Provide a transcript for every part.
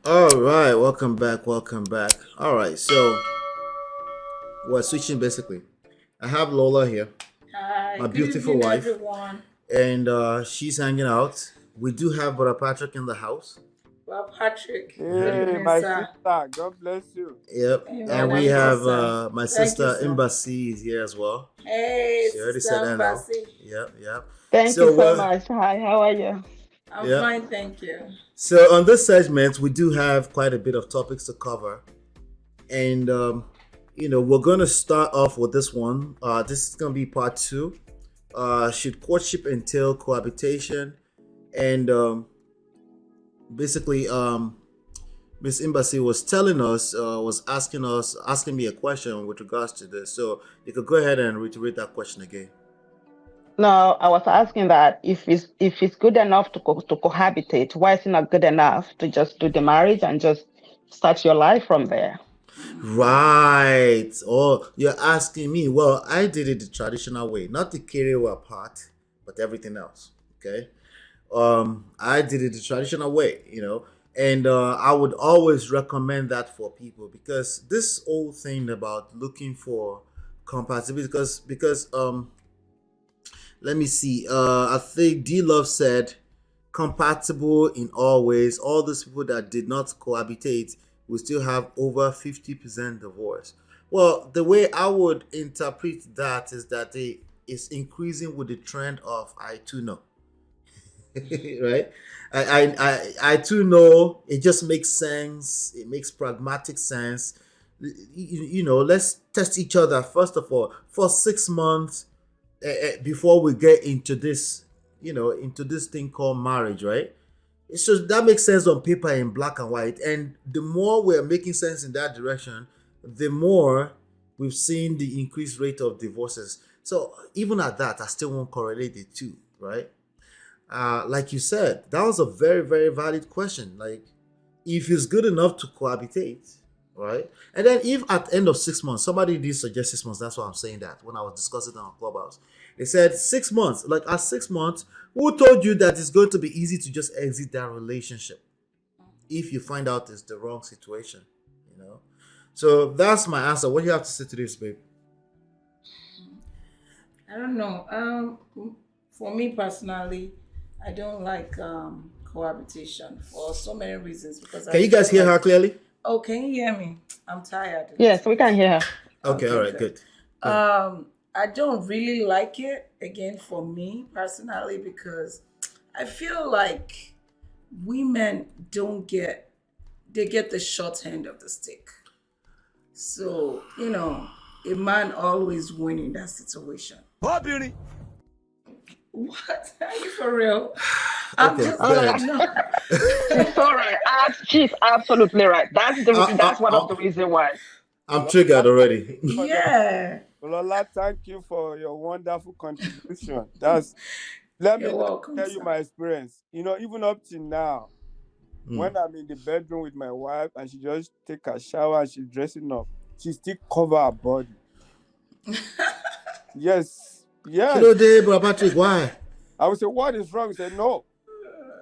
All right, welcome back. Welcome back. All right, so we're switching basically. I have Lola here, Hi, my good beautiful evening, wife, everyone. and she's hanging out. We do have Brother Patrick in the house. Well, Patrick, good Uh-huh. Hey, evening, my sir. sister, God bless you. Yep, and Amen. we I'm good, have sir. my Thank you, sister sir. Embassy is here as well. Hey, She already Sister said hello. Embassy. Yep, yep. Thank you So, so much. Hi, how are you? I'm yep. fine, thank you. So on this segment, we do have quite a bit of topics to cover, and we're going to start off with this one. This is going to be part two. Should courtship entail cohabitation? And basically, Miss Embassy was telling us, was asking me a question with regards to this. So you could go ahead and reiterate that question again. No, I was asking that if it's good enough to cohabitate, why is it not good enough to just do the marriage and just start your life from there? Right. Oh, you're asking me. Well, I did it the traditional way, not the career part, but everything else. Okay. I did it the traditional way, and I would always recommend that for people because this whole thing about looking for compatibility because let me see. I think D Love said compatible in all ways. All those people that did not cohabitate will still have over 50% divorce. Well, the way I would interpret that is that they is increasing with the trend of I too know. Right? I too know it just makes sense. It makes pragmatic sense. Let's test each other first of all for 6 months before we get into this, into this thing called marriage, right? So that makes sense on paper in black and white. And the more we're making sense in that direction, the more we've seen the increased rate of divorces. So even at that, I still won't correlate the two, right? Like you said, that was a very, very valid question. Like, if it's good enough to cohabitate, right? And then if at the end of 6 months, somebody did suggest 6 months, that's why I'm saying that when I was discussing it on Clubhouse. They said 6 months, like at 6 months, who told you that it's going to be easy to just exit that relationship if you find out it's the wrong situation, you know? So that's my answer. What do you have to say to this, babe? I don't know. For me personally, I don't like cohabitation for so many reasons because I Can you guys feel hear her like, clearly? oh, can you hear me? I'm tired a Yes, little we bit. can hear her. Okay, all Okay, right, good. good. Go ahead. I don't really like it again for me personally because I feel like women don't get they get the short end of the stick. So, a man always win in that situation. Obìnrin. What? Are you for real? I'm Okay, just go Oh, ahead. no. she's so right. She's absolutely right. That's I, one I, of the reasons why. I'm triggered already. Yeah. Lola, thank you for your wonderful contribution. Let me You're welcome, tell you sir. my experience. Even up to now, Mm. when I'm in the bedroom with my wife and she just take a shower and she's dressing up, she still cover her body. Yes, Kilo yes. day, bro, Patrick. Why? I would say, what is wrong? She said, no,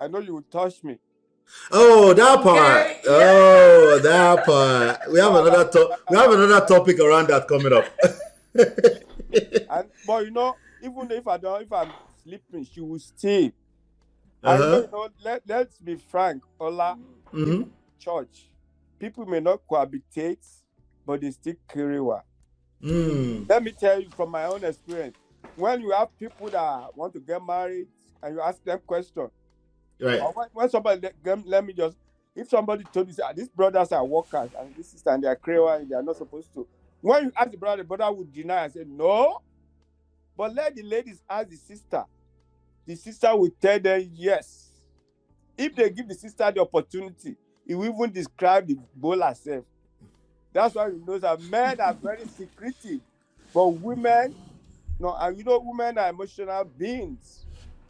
I know you will touch me. Oh, that part. Okay. Oh, that Yeah. part. We have So another we have another topic around that coming up. but even if I'm sleeping, she will stay. Uh And huh. let's be frank, Ola, even Mm-hmm. church, people may not cohabitate, but they still carry one. Mm. Let me tell you from my own experience. When you have people that want to get married and you ask them questions, Right. or when somebody let me just, if somebody told you, say, these brothers are workers and this is and they are creator and they are not supposed to. When you ask the brother would deny and say no. But let the ladies ask the sister. The sister will tell them yes. If they give the sister the opportunity, he will even describe the bowl herself. That's why you know that men are very secretive. But women, no, and women are emotional beings.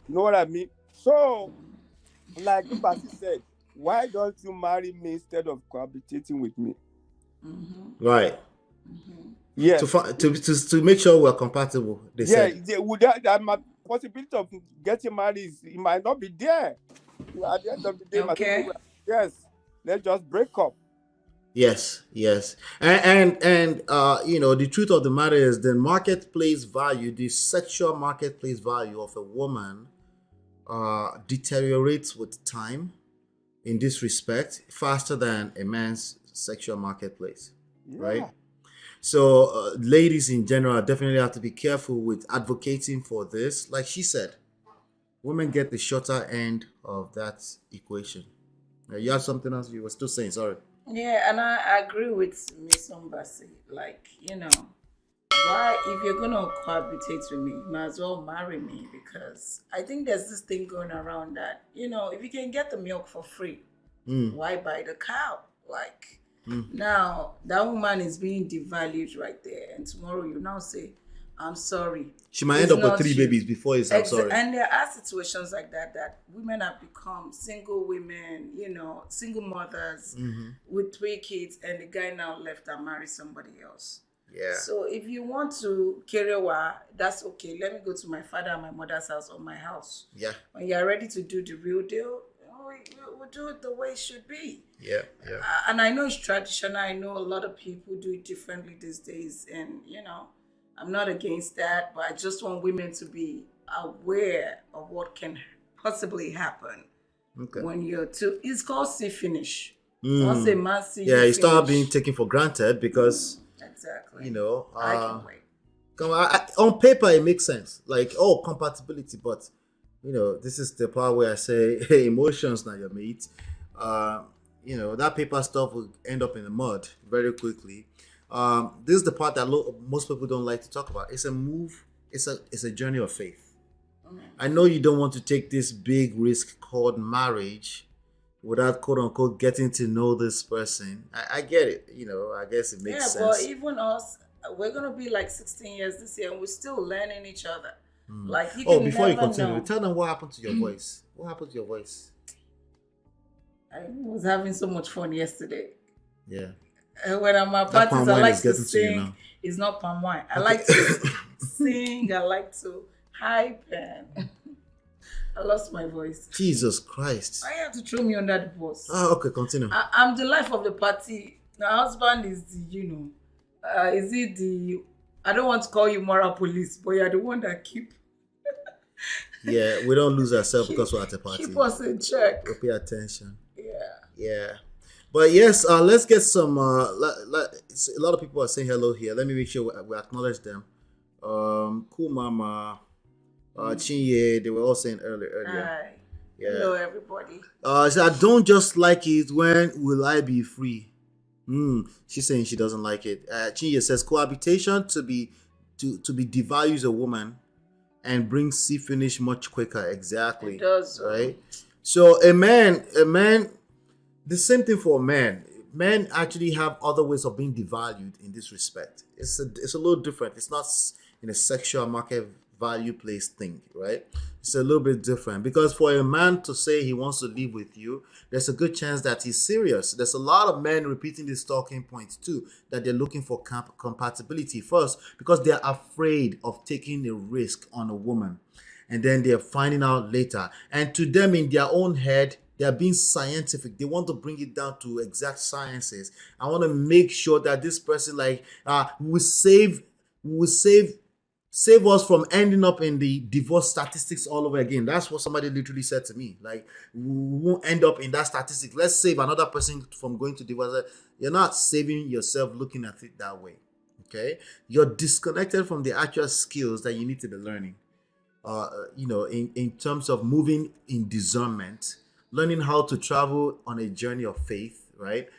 You know what I mean? So, like Mbasi said, why don't you marry me instead of cohabitating with me? Right. To, Yes. to make sure we're compatible, they Yeah, said. that my possibility of getting married it might not be there. At the end of the day, my people, Okay. yes. let's just break up. Yes, yes, and you know, the truth of the matter is the marketplace value, the sexual marketplace value of a woman deteriorates with time in this respect faster than a man's sexual marketplace, right? Yeah. So ladies in general definitely have to be careful with advocating for this. Like she said, women get the shorter end of that equation. You have something else you were still saying? Sorry. Yeah, and I agree with Miss Ombasi. Like, why, if you're gonna cohabitate with me, you might as well marry me, because I think there's this thing going around that, if you can get the milk for free, why buy the cow? Like, now that woman is being devalued right there, and tomorrow you now say, I'm sorry. She might It's end up with not three you. babies before it's I'm sorry. And there are situations like that women have become single women, single mothers with 3 kids, and the guy now left and married somebody else. Yeah. So if you want to carry over, that's okay. Let me go to my father and my mother's house or my house. Yeah. When you're ready to do the real deal, we'll do it the way it should be. Yeah. Yeah. And I know it's traditional. I know a lot of people do it differently these days. And, I'm not against that, but I just want women to be aware of what can possibly happen Okay. when you're too. It's called see finish. Once a man see Yeah, you start finish. being taken for granted because Exactly. I can wait. on paper it makes sense. Like, oh, compatibility, but this is the part where I say, hey, emotions now your mate. That paper stuff will end up in the mud very quickly. This is the part that most people don't like to talk about. It's a move. It's a journey of faith. I know you don't want to take this big risk called marriage without quote unquote getting to know this person. I get it. I guess it makes sense. But even us, we're gonna be like 16 years this year, and we're still learning each other. Like you can before you never continue, know. tell them what happened to your voice. What happened to your voice? I was having so much fun yesterday. Yeah. When I'm at That parties, palm I wine like is to getting to you sing. now. It's not palm wine. I like to sing. I like to hype, and I lost my voice. Jesus Christ. I have to throw me under the bus. Okay, continue. I'm the life of the party. My husband is is it the? I don't want to call you moral police, but you're the one that keep Yeah, we don't lose ourselves because we're at a party. keep us in check. We pay attention. Yeah. Yeah. But yes, let's get some. A lot of people are saying hello here. Let me make sure we acknowledge them. Cool Mama, Chinye, they were all saying earlier. Hi. Yeah. Hello, everybody. So I don't just like it. When will I be free? She's saying she doesn't like it. Chinye says cohabitation to be devalues a woman and brings see finish much quicker. Exactly. It does. Right. So a man. The same thing for men. Men actually have other ways of being devalued in this respect. It's a little different. It's not in a sexual market value place thing, right? It's a little bit different because for a man to say he wants to live with you, there's a good chance that he's serious. There's a lot of men repeating this talking point too, that they're looking for compatibility first because they're afraid of taking a risk on a woman, and then they're finding out later. And to them, in their own head, they are being scientific. They want to bring it down to exact sciences. I want to make sure that this person will save us from ending up in the divorce statistics all over again. That's what somebody literally said to me. Like, we won't end up in that statistic. Let's save another person from going to divorce. You're not saving yourself looking at it that way. Okay? You're disconnected from the actual skills that you need to be learning. In terms of moving in discernment, learning how to travel on a journey of faith, right?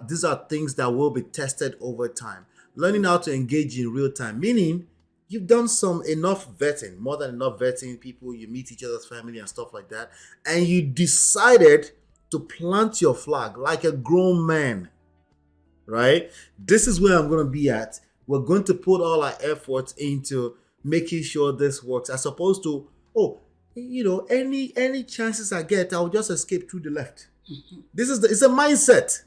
These are things that will be tested over time. Learning how to engage in real time, meaning you've done enough vetting, more than enough vetting, people, you meet each other's family and stuff like that, and you decided to plant your flag like a grown man, right? This is where I'm going to be at. We're going to put all our efforts into making sure this works, as opposed to, any chances I get, I'll just escape through the left. It's a mindset.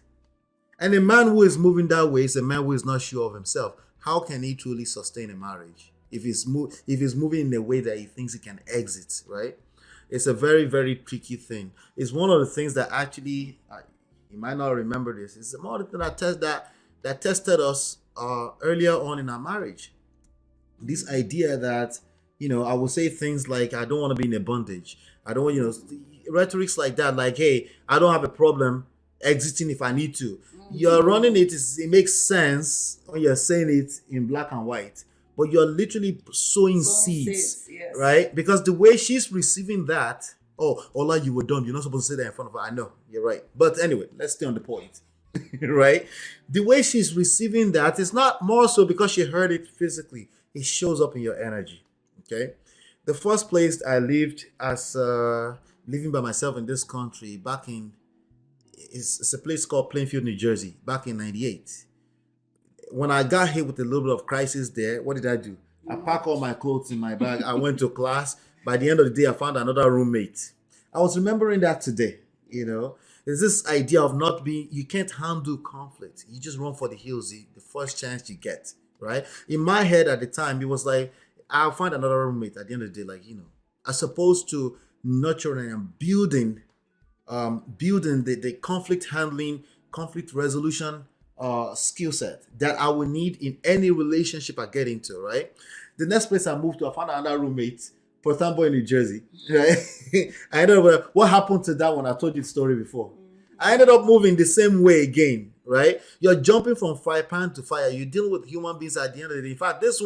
And a man who is moving that way is a man who is not sure of himself. How can he truly sustain a marriage if he's moving in a way that he thinks he can exit, right? It's a very, very tricky thing. It's one of the things that actually, You might not remember this. It's a modern thing that tested us earlier on in our marriage. This idea that, I will say things like, I don't want to be in a bondage. I don't want, rhetorics like that, like, hey, I don't have a problem exiting if I need to. You're running it makes sense when you're saying it in black and white, but you're literally sowing seeds, yes. right? Because the way she's receiving that, oh, Ola, you were dumb. You're not supposed to say that in front of her. I know, you're right. But anyway, let's stay on the point, right? The way she's receiving that is not more so because she heard it physically. It shows up in your energy, okay? The first place I lived as living by myself in this country back in, it's a place called Plainfield, New Jersey, back in 98. When I got hit with a little bit of crisis there, what did I do? I packed all my clothes in my bag. I went to class. By the end of the day, I found another roommate. I was remembering that today, There's this idea of not being, you can't handle conflict. You just run for the hills the first chance you get, right? In my head at the time, it was like, I'll find another roommate at the end of the day, like, as opposed to nurturing and building the conflict handling, conflict resolution skill set that I will need in any relationship I get into, right? The next place I moved to, I found another roommate, Port Boy, New Jersey, right? I ended up, what happened to that one? I told you the story before. I ended up moving the same way again, right? You're jumping from fire pan to fire. You're dealing with human beings at the end of the day. In fact, this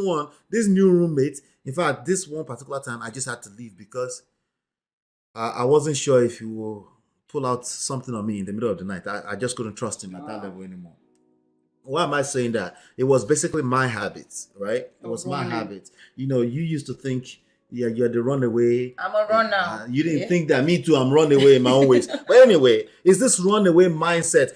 new roommate, this one particular time, I just had to leave because I wasn't sure if he will pull out something on me in the middle of the night. I just couldn't trust him at that level anymore. Why am I saying that? It was basically my habits, right? It was my habits. You used to think, yeah, you're the runaway. I'm a runner. You didn't think that. Me too, I'm runaway in my own ways. But anyway, it's this runaway mindset.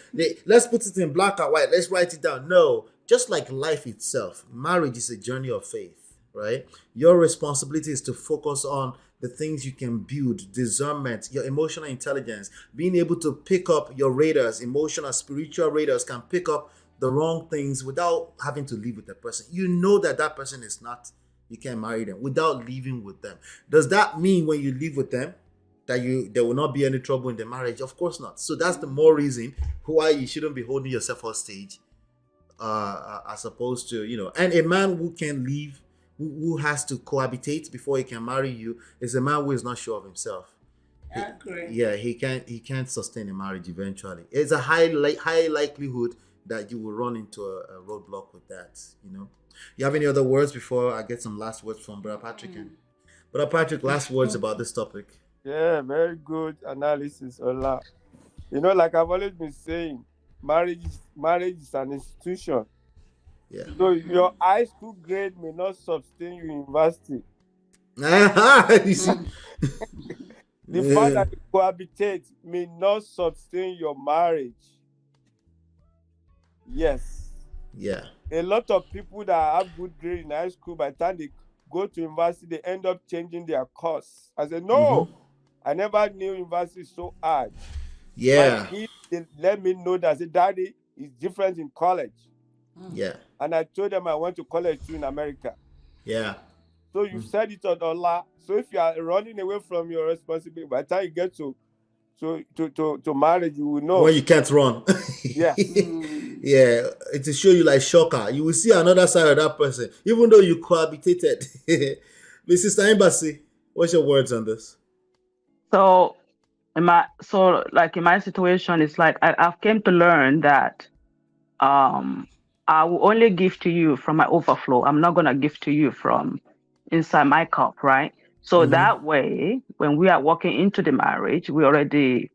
Let's put it in black and white. Let's write it down. No, just like life itself, marriage is a journey of faith, right? Your responsibility is to focus on the things you can build, discernment, your emotional intelligence, being able to pick up your radars, emotional, spiritual radars can pick up the wrong things without having to live with the person. You know that person is not, you can't marry them without living with them. Does that mean when you live with them that there will not be any trouble in the marriage? Of course not. So that's the more reason why you shouldn't be holding yourself hostage, as opposed to, and a man who can leave, who has to cohabitate before he can marry you, is a man who is not sure of himself. I agree. Yeah, he can't sustain a marriage eventually. It's a high likelihood that you will run into a roadblock with that. You have any other words before I get some last words from Brother Patrick? Brother Patrick, last words about this topic. Yeah, very good analysis, Ola. Like I've always been saying, marriage is an institution. Yeah. So your high school grade may not sustain your university. The fact that you cohabitate may not sustain your marriage. Yes. Yeah. A lot of people that have good grades in high school, by the time they go to university, they end up changing their course. I said, no, I never knew university so hard. Yeah. My kids, they let me know that, I said, Daddy, it's different in college. Yeah. And I told them I went to college too in America. Yeah. So you said it, Ola. So if you are running away from your responsibility, by the time you get to marriage, you will know. When you can't run. Yeah. Yeah. It will show you like shocker. You will see another side of that person, even though you cohabitated. Sister Embassy, what's your words on this? So in my situation, it's like I've came to learn that I will only give to you from my overflow. I'm not gonna give to you from inside my cup, right? So that way, when we are walking into the marriage, we already,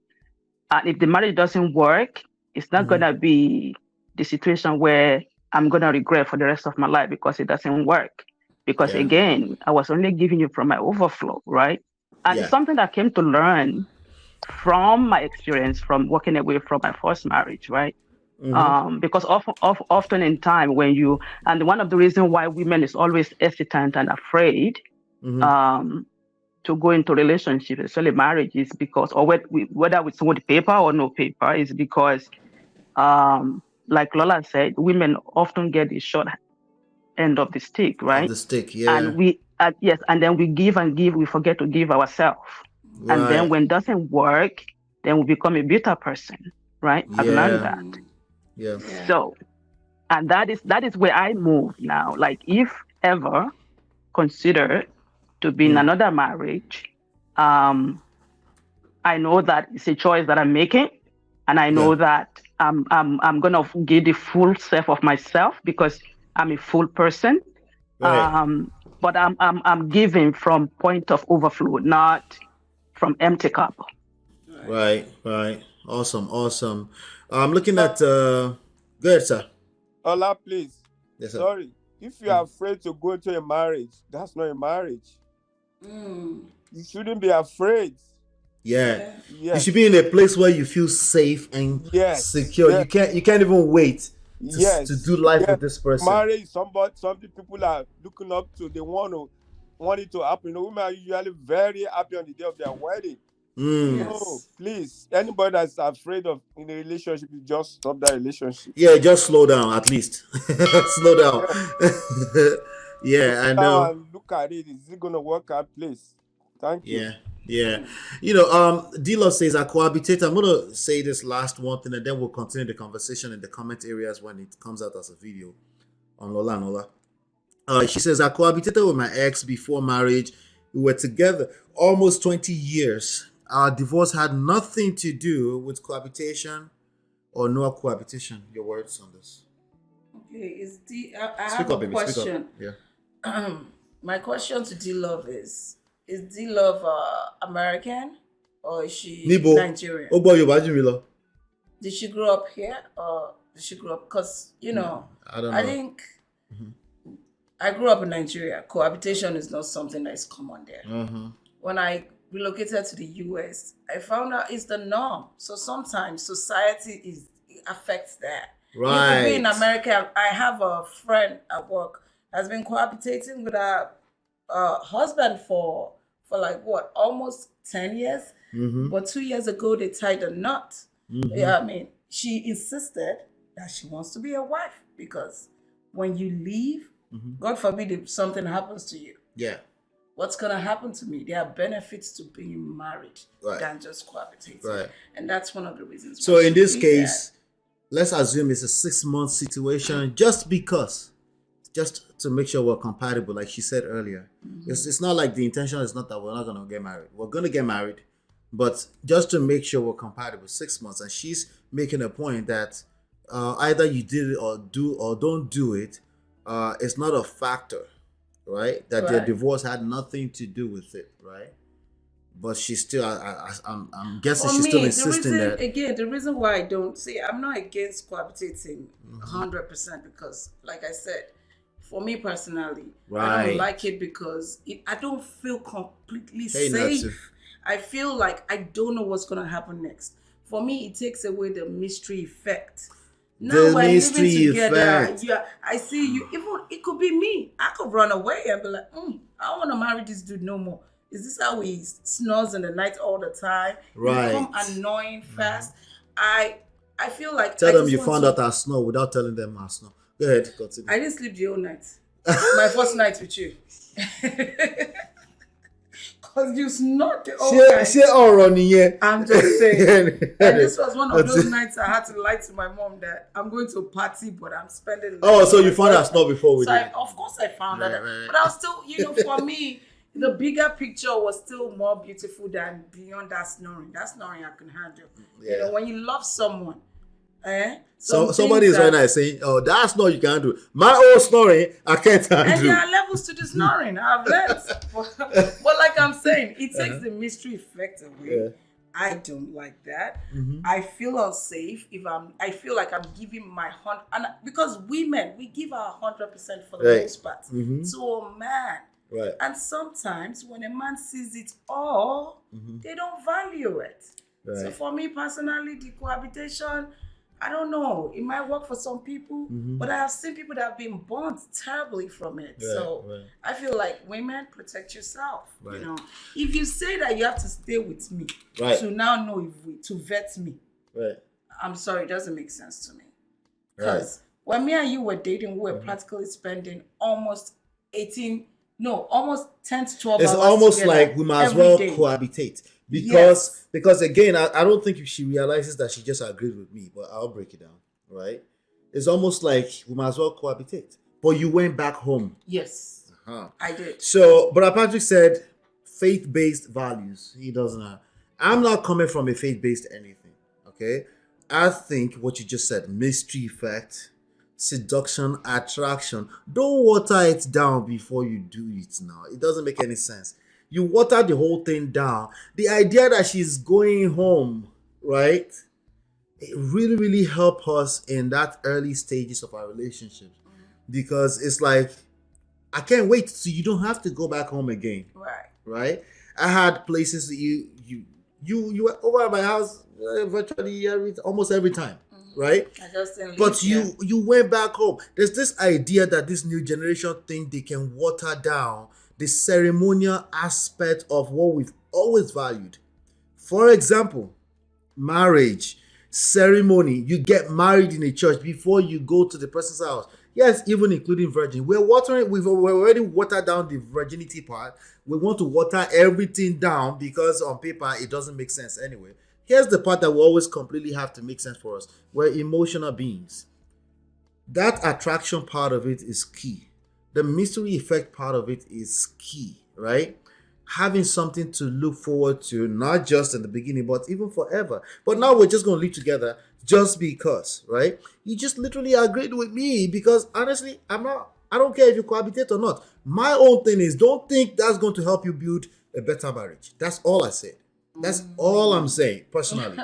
and if the marriage doesn't work, it's not gonna be the situation where I'm gonna regret for the rest of my life because it doesn't work. Because again, I was only giving you from my overflow, right? And it's something that I came to learn from my experience from walking away from my first marriage, right? Because often in time when and one of the reasons why women is always hesitant and afraid to go into relationship, especially marriage, is because, or whether with someone paper or no paper, is because, like Lola said, women often get the short end of the stick, right? Of the stick, yeah. And we, and then we give and give, we forget to give ourselves. Right. And then when it doesn't work, then we become a bitter person, right? I've learned Yeah. that. Yeah. Yeah. So, and that is where I move now. Like, if ever consider to be in another marriage, um, I know that it's a choice that I'm making, and I Yeah. know that I'm gonna give the full self of myself because I'm a full person. Right. Um, but I'm giving from point of overflow, not from empty cup. Right. Right. Right. Awesome. Awesome. I'm looking Uh, at good, sir. Ola, please. Yes, sir. Sorry. If you are afraid to go into a marriage, that's not a marriage. Mm. You shouldn't be afraid. Yeah. Yeah. You should Yes. be in a place where you feel safe and Yes. secure. Yes. You can't even wait to Yes. do life Yes. with this person. Marriage is something people are looking up to. They want it to happen. Women are usually very happy on the day of their wedding. Mm. So Yes. please, anybody that's afraid of in a relationship, you just stop that relationship. Yeah, just slow down at least. Slow down. Yeah. So Yeah, sit I down know. and look at it. Is it gonna work out, please? Thank you. Yeah, yeah. D-Lo says I cohabitate. I'm gonna say this last one thing and then we'll continue the conversation in the comment areas when it comes out as a video on Lola and Ola. She says I cohabitated with my ex before marriage. We were together almost 20 years. Our divorce had nothing to do with cohabitation or no cohabitation. Your words on this. Okay. I Speak have a up, baby. Speak up. question. Yeah. My question to D Love is D Love American or is she Nibo. Nigerian? Oh boy, you imagine me, lo. Did she grow up here or did she grow up? Because, I don't I know. think I grew up in Nigeria. Cohabitation is not something that is common there. When I relocated to the US, I found out it's the norm. So sometimes society affects that. You could be in Right. America. I have a friend at work has been cohabitating with her husband for like what, almost 10 years. But 2 years ago they tied a knot. Yeah, I mean, she insisted that she wants to be a wife because when you leave, God forbid if something happens to you, Yeah. what's gonna happen to me? There are benefits to being married Right. than just cohabitating. Right. And that's one of the reasons So why in she this did case, let's assume it's a 6-month situation just because, just to make sure we're compatible, like she said earlier. It's not like the intention is not that we're not going to get married. We're going to get married, but just to make sure we're compatible, 6 months. And she's making a point that either you did it or don't do it. It's not a factor, right? That their Right. divorce had nothing to do with it, right? But she's still, I'm guessing For she's me, still the insisting reason that. again, the reason why I don't see, I'm not against cohabitating 100% because, like I said, for me personally, I Right. don't like it because I don't feel completely Hey, Natsu. safe. I feel like I don't know what's gonna happen next. For me, it takes away the mystery effect. Now The we're living mystery together. effect. Yeah, I see you. Even it could be me. I could run away and be like, I don't want to marry this dude no more. Is this how he snores in the night all the time? Right. You become annoying fast. I feel like Tell I them just you want found to- out I snore without telling them I snore. Go ahead, continue. I didn't sleep the whole night. My first night with you. Because you snored the whole night. Ṣé ọ̀rọ̀ nìyẹn? I'm just saying. And this was one of those nights I had to lie to my mom that I'm going to a party, but I'm spending the Oh, night so with you my found out boyfriend. snore before we So did. of course I found Right, out. right. But I was still, for me, the bigger picture was still more beautiful than beyond that snoring. That snoring I can handle. Yeah. When you love someone, So some somebody things is right that- now saying, "Oh, that snore you can't do. My own snoring, I can't And handle." there are levels to the snoring. I've learned. But like I'm saying, it takes the mystery effect away. Yeah. I don't like that. I feel unsafe if I feel like I'm giving my 100, and because women, we give our 100% for the Right. most part to a man. Right. And sometimes when a man sees it all, they don't value it. So Right. for me personally, the cohabitation, I don't know. It might work for some people, but I have seen people that have been burnt terribly from it. Right, So right. I feel like women, protect yourself. Right. If you say that you have to stay with me Right. to now know to vet me, Right. I'm sorry, it doesn't make sense to me. Right. Because when me and you were dating, we were practically spending almost 10 to 12 It's hours almost together like we might as every well day. cohabitate Because Yes. again, I don't think she realizes that she just agreed with me, but I'll break it down, right? It's almost like we might as well cohabitate. But you went back home. Yes. Huh. I did. So, Brother Patrick said faith-based values. He doesn't have. I'm not coming from a faith-based anything. Okay, I think what you just said, mystery effect, seduction, attraction. Don't water it down before you do it. Now, it doesn't make any sense. You water the whole thing down. The idea that she's going home, right? It really, really helped us in that early stages of our relationship because it's like I can't wait so you don't have to go back home again, Right. right? I had places that you were over at my house virtually almost every time, right? I just didn't But leave there. you went back home. There's this idea that this new generation think they can water down the ceremonial aspect of what we've always valued. For example, marriage ceremony. You get married in a church before you go to the person's house. Yes, even including virgin. We've already watered down the virginity part. We want to water everything down because on paper it doesn't make sense anyway. Here's the part that will always completely have to make sense for us. We're emotional beings. That attraction part of it is key. The mystery effect part of it is key, right? Having something to look forward to, not just in the beginning, but even forever. But now we're just going to live together just because, right? You just literally agreed with me because honestly, I don't care if you cohabitate or not. My own thing is don't think that's going to help you build a better marriage. That's all I said. That's all I'm saying, personally.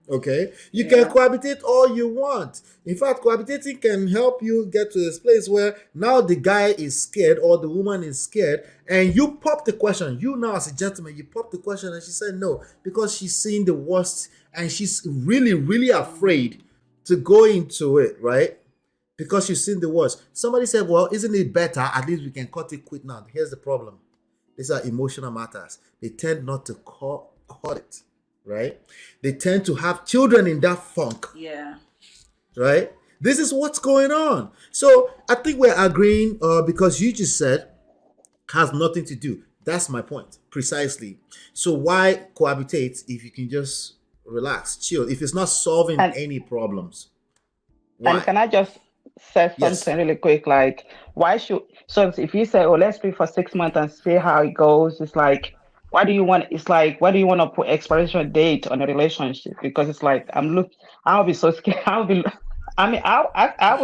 Okay, you can cohabitate all you want. In fact, cohabitating can help you get to this place where now the guy is scared or the woman is scared, and you pop the question. You now, as a gentleman, you pop the question, and she said no because she's seeing the worst and she's really, really afraid to go into it, right? Because she's seen the worst. Somebody said, "Well, isn't it better? At least we can cut it quick now." Here's the problem: these are emotional matters. They tend not to cut it. Right? They tend to have children in that funk. Yeah. Right? This is what's going on. So I think we're agreeing because you just said has nothing to do. That's my point. Precisely. So why cohabitate if you can just relax, chill, if it's not solving And any problems? and Why? can I just say Yes. something really quick? Like, why should so if you say, "Oh, let's be for 6 months and see how it goes," it's like, why do you want? It's like, why do you want to put expiration date on a relationship? Because it's like, I'll be so scared. I'll be. I mean, I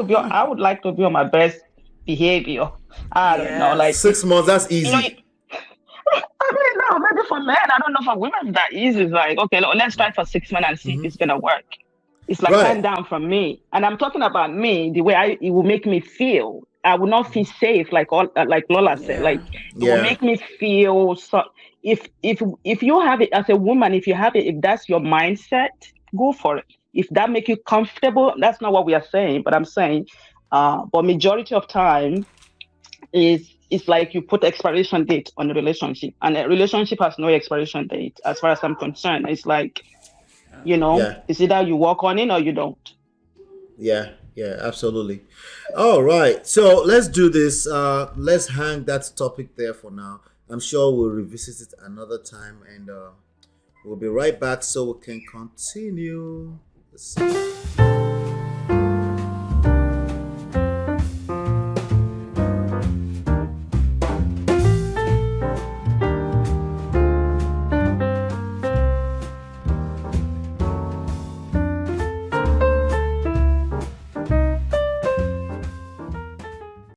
would like to be on my best behavior. I don't know, like Yes. 6 months, that's you know. easy. I mean, no, maybe for men, I don't know. For women, that easy. It's like, okay, let's try for 6 months and see if Mhm. it's gonna work. It's like Right. turn down from me, and I'm talking about me. The way it will make me feel. I will not feel safe, like Lola said. Yeah. Like it will Yeah. make me feel so. If you have it as a woman, if you have it, if that's your mindset, go for it. If that make you comfortable, that's not what we are saying. But I'm saying, but majority of time is it's like you put expiration date on a relationship, and a relationship has no expiration date as far as I'm concerned. It's like, Yeah. it's either you work on it or you don't. Yeah, yeah, absolutely. All right, so let's do this. Let's hang that topic there for now. I'm sure we'll revisit it another time, and we'll be right back so we can continue. Let's see.